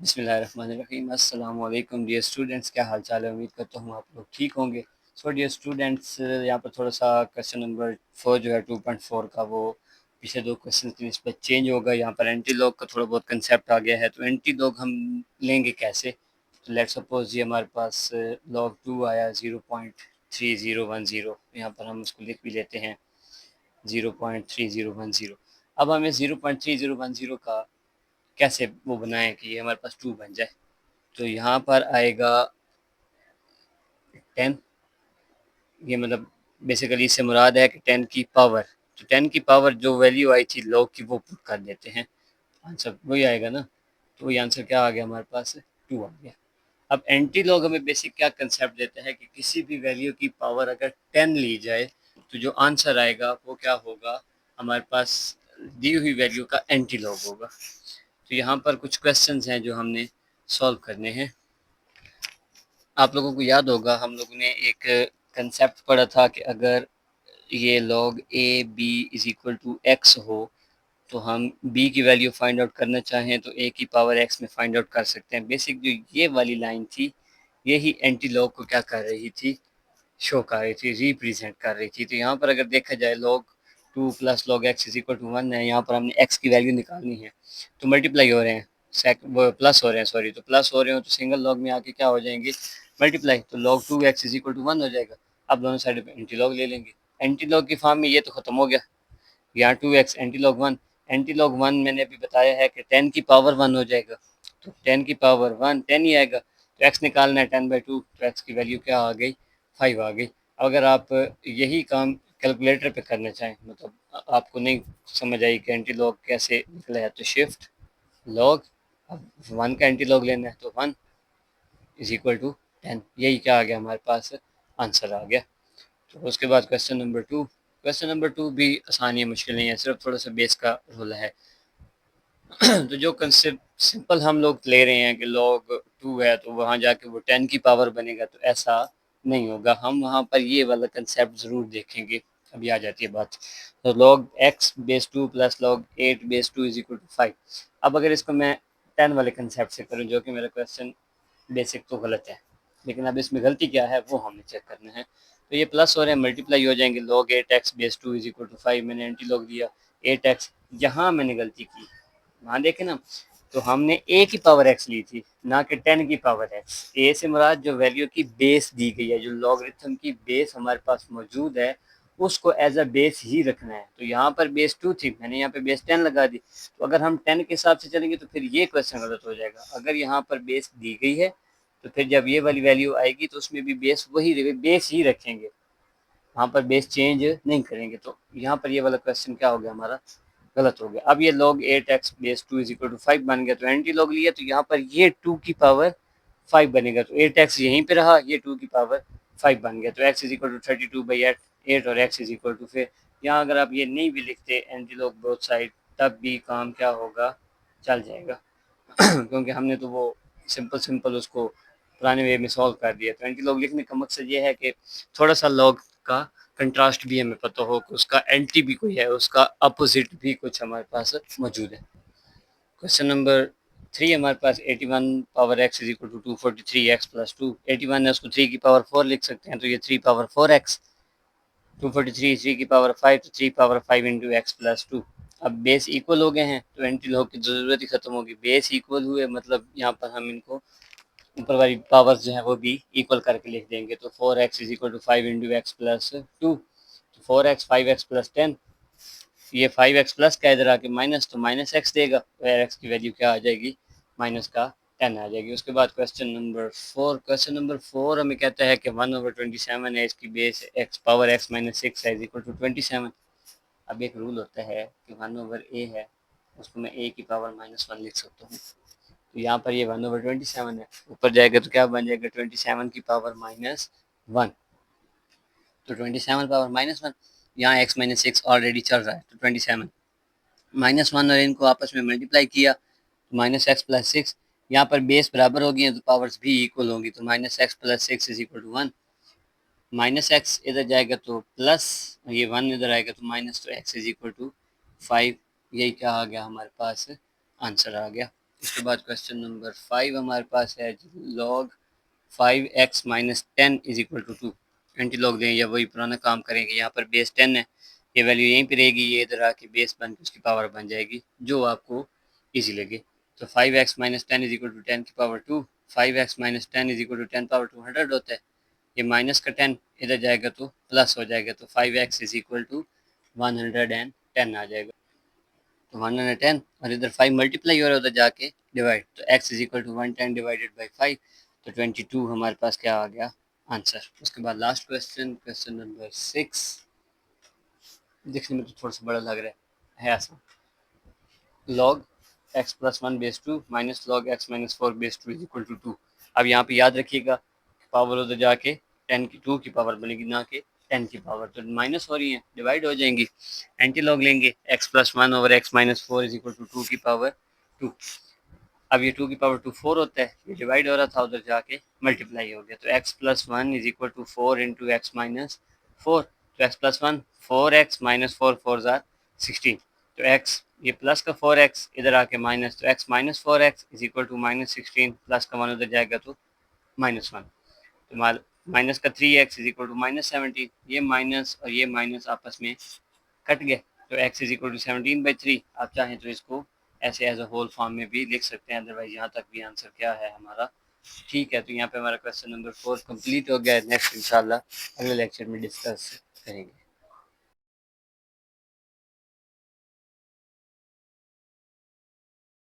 बिस्मिल्लाहिर्रहमानिर्रहीम। अस्सलाम वालेकुम डियर स्टूडेंट्स, क्या हाल चाल है? उम्मीद करता हूँ आप लोग ठीक होंगे। सो डियर स्टूडेंट्स, यहाँ पर थोड़ा सा क्वेश्चन नंबर 4 जो है 2.4 का, वो पिछले दो क्वेश्चन की निस्बत चेंज होगा। यहाँ पर एंटी लॉग का थोड़ा बहुत कंसेप्ट आ गया है, तो एंटी लॉग हम लेंगे कैसे? तो लेट्स सपोज ये हमारे पास लॉग 2 आया 0.3010। यहाँ पर हम उसको लिख भी लेते हैं 0.3010। अब हमें 0.3010 का कैसे वो बनाएं कि ये हमारे पास 2 बन जाए। तो यहाँ पर आएगा 10। ये मतलब बेसिकली इससे मुराद है कि 10 की पावर। तो 10 की पावर जो वैल्यू आई थी लॉग की, वो पुट कर देते हैं, आंसर वही आएगा ना। तो वही आंसर क्या आ गया हमारे पास, 2 आ गया। अब एंटी लॉग हमें बेसिक क्या कंसेप्ट देता है कि किसी भी वैल्यू की पावर अगर 10 ली जाए तो जो आंसर आएगा वो क्या होगा, हमारे पास दी हुई वैल्यू का एंटी लॉग होगा। तो यहाँ पर कुछ क्वेश्चंस हैं जो हमने सॉल्व करने हैं। आप लोगों को याद होगा हम लोगों ने एक कंसेप्ट पढ़ा था कि अगर ये log a b is equal to x हो, तो हम b की वैल्यू फाइंड आउट करना चाहें तो a की पावर x में फाइंड आउट कर सकते हैं। बेसिक जो ये वाली लाइन थी, यही एंटी लॉग को क्या कर रही थी, शो कर रही थी, रिप्रेजेंट कर रही थी। तो यहाँ पर अगर देखा जाए log 2 plus log x is equal to 1 है, यहाँ पर हमने x की वैल्यू निकालनी है, तो मल्टीप्लाई हो रहे हैं, वो प्लस हो रहे हैं, सॉरी, तो प्लस हो रहे हो तो सिंगल लॉग में आके क्या हो जाएंगे, मल्टीप्लाई। तो log 2x is equal to 1 हो जाएगा। अब दोनों साइड पे एंटी लॉग ले लेंगे। एंटी लॉग की फॉर्म में ये तो खत्म हो गया, यहाँ 2x anti log 1। Anti log 1 मैंने अभी बताया है कि 10 की पावर 1 हो जाएगा, तो 10 की पावर 1 10 ही आएगा। तो x निकालना है 10/2, तो x की वैल्यू क्या आ गई, 5 आ गई। अगर आप यही काम कैलकुलेटर पे करना चाहें, मतलब आपको नहीं समझ आई कि एंटी लॉग कैसे निकला है, तो शिफ्ट लॉग, अब 1 का एंटी लॉग लेना है तो 1 इज इक्वल टू 10। यही क्या आ गया हमारे पास, आंसर आ गया। तो उसके बाद क्वेश्चन नंबर 2। क्वेश्चन नंबर 2 भी आसान है, मुश्किल नहीं है, सिर्फ थोड़ा सा बेस का रोल है। तो जो कंसेप्ट सिंपल हम लोग ले रहे हैं कि लॉग 2 है तो वहाँ जाके वो 10 की पावर बनेगा, तो ऐसा नहीं होगा। हम वहाँ पर ये वाला कंसेप्ट ज़रूर देखेंगे। अभी आ जाती है बात। तो log x base 2 plus log 8 base 2 is equal to 5। अब अगर इसको मैं 10 वाले कंसेप्ट से करूँ, जो कि मेरा क्वेश्चन बेसिक तो गलत है, लेकिन अब इसमें गलती क्या है वो हमें चेक करना है। तो ये प्लस हो रहे हैं, मल्टीप्लाई हो जाएंगे, log 8x base 2 is equal to 5। मैंने एंटी लॉग दिया 8x, यहाँ मैंने गलती की, वहाँ देखें ना, तो हमने a की पावर x ली थी, ना कि 10 की पावर x। a से मुराद जो वैल्यू की बेस दी गई है, जो लॉगरिथम की बेस हमारे पास मौजूद है, उसको एज अ बेस ही रखना है। तो यहाँ पर बेस 2 थी, मैंने यहाँ पे बेस 10 लगा दी। तो अगर हम 10 के हिसाब से चलेंगे तो फिर ये क्वेश्चन गलत हो जाएगा। अगर यहाँ पर बेस दी गई है तो फिर जब ये वाली वैल्यू आएगी तो उसमें भी बेस वही बेस ही रखेंगे, वहाँ पर बेस चेंज नहीं करेंगे। तो यहाँ पर ये वाला क्वेश्चन क्या हो गया हमारा, गलत हो गया। अब ये log 8x base 2 is equal to 5 बन गया, तो एंटी लॉग लिया तो यहाँ पर ये 2 की पावर 5 बनेगा, तो 8x यहीं पे रहा, ये 2 की पावर 5 बन गया। तो x इज इक्वल टू 32/8 और x इज इक्वल टू, फिर यहाँ अगर आप ये नहीं भी लिखते एंटी लॉग बोथ साइड, तब भी काम क्या होगा, चल जाएगा। क्योंकि हमने तो वो सिंपल सिंपल उसको पुराने वे में सॉल्व कर दिया। तो एंटी लॉग लिखने का मकसद ये है कि थोड़ा सा लॉग का कंट्रास्ट भी हमें पता हो कि उसका एंटी भी कोई है, उसका अपोजिट भी कुछ हमारे पास मौजूद है। क्वेश्चन नंबर 3 हमारे पास 81 power x is equal to 243x plus 2। 81 है, उसको 3 की पावर 4 लिख सकते हैं, तो ये 3 पावर 4x। 243 3 की पावर 5, तो 3 पावर 5 इंटू एक्स प्लस 2। अब बेस इक्वल हो गए हैं तो एंटी लॉग की ज़रूरत ही खत्म होगी। बेस इक्वल हुए मतलब यहाँ पर हम इनको ऊपर वाली पावर्स जो है वो भी इक्वल करके लिख देंगे। तो 4x is equal to 5 into x plus 2। तो 4x 5x प्लस 10, ये 5x प्लस का इधर आके माइनस, तो माइनस एक्स देगा, तो एक्स की वैल्यू क्या आ जाएगी, माइनस का 10 आ जाएगी। उसके बाद क्वेश्चन नंबर 4। क्वेश्चन नंबर 4 हमें कहता है कि 1/27 है, इसकी base x power x minus 6 है इज इक्वल टू 27। अब एक रूल होता है कि 1/a है, उसको मैं a की पावर -1 लिख सकता हूँ। तो यहाँ पर ये 1/27 है, ऊपर जाएगा तो क्या बन जाएगा, 27 की पावर -1। तो 27 पावर -1, यहाँ x माइनस 6 ऑलरेडी चल रहा है, तो 27 -1 और इनको आपस में मल्टीप्लाई किया तो -x प्लस 6। यहाँ पर बेस बराबर होगी तो पावर्स भी इक्वल होंगी, तो -x plus 6 is equal to 1। -x इधर जाएगा तो प्लस, ये 1 इधर आएगा तो माइनस, तो x इज इक्वल टू 5। यही क्या आ गया हमारे पास, आंसर आ गया। उसके बाद क्वेश्चन नंबर 5 हमारे पास है log 5x minus 10 is equal to 2। Anti log दें या वही पुराना काम करेंगे। यहाँ पर बेस 10 है, ये वैल्यू यहीं पे रहेगी, ये इधर आके बेस बन के उसकी पावर बन जाएगी जो आपको इजी लगे। तो 5x minus 10 is equal to 10 की power 2। 5x minus 10 is equal to 10 power 2 100 होता है। ये माइनस का 10 इधर जाएगा तो प्लस हो जाएगा, तो 5x इज इक्वल टू 110 आ जाएगा। तो 110 और इधर 5 मल्टीप्लाई हो रहा है उधर जाके डिवाइड, तो x is equal to 110 divided by 5, तो 22 हमारे पास क्या आ गया आंसर। उसके बाद लास्ट क्वेश्चन, क्वेश्चन नंबर 6, देखने में तो थोड़ा सा बड़ा लग रहा है आसान। Log x plus 1 base 2 minus log x minus 4 base 2 is equal to 2। अब यहाँ पे याद रखिएगा पावर उधर जाके 10 की 2 की पावर बनेगी, ना कि 10 की पावर, तो माइनस हो रही है डिवाइड हो जाएंगी। एंटी लॉग लेंगे x plus 1 over x minus 4 is equal to 2 की पावर 2। अब ये 2 की पावर 2 4 होता है, ये डिवाइड हो रहा था उधर जाके मल्टीप्लाई हो गया, तो x plus 1 is equal to 4 into x minus 4। तो x plus 1 4x minus 4 4 jar 16, तो x ये प्लस का 4x इधर आके माइनस, तो x minus 4x is equal to minus 16, plus का 1 उधर जाएगा तो माइनस 1, तो माइनस का 3x is equal to minus 17। ये माइनस और ये माइनस आपस में कट गए, तो x इज इक्वल टू 17/3। आप चाहें तो इसको ऐसे एज अ होल फॉर्म में भी लिख सकते हैं, अदरवाइज यहाँ तक भी आंसर क्या है हमारा ठीक है। तो यहाँ पे हमारा क्वेश्चन नंबर 4 कंप्लीट हो गया है। नेक्स्ट इंशाल्लाह अगले लेक्चर में डिस्कस करेंगे।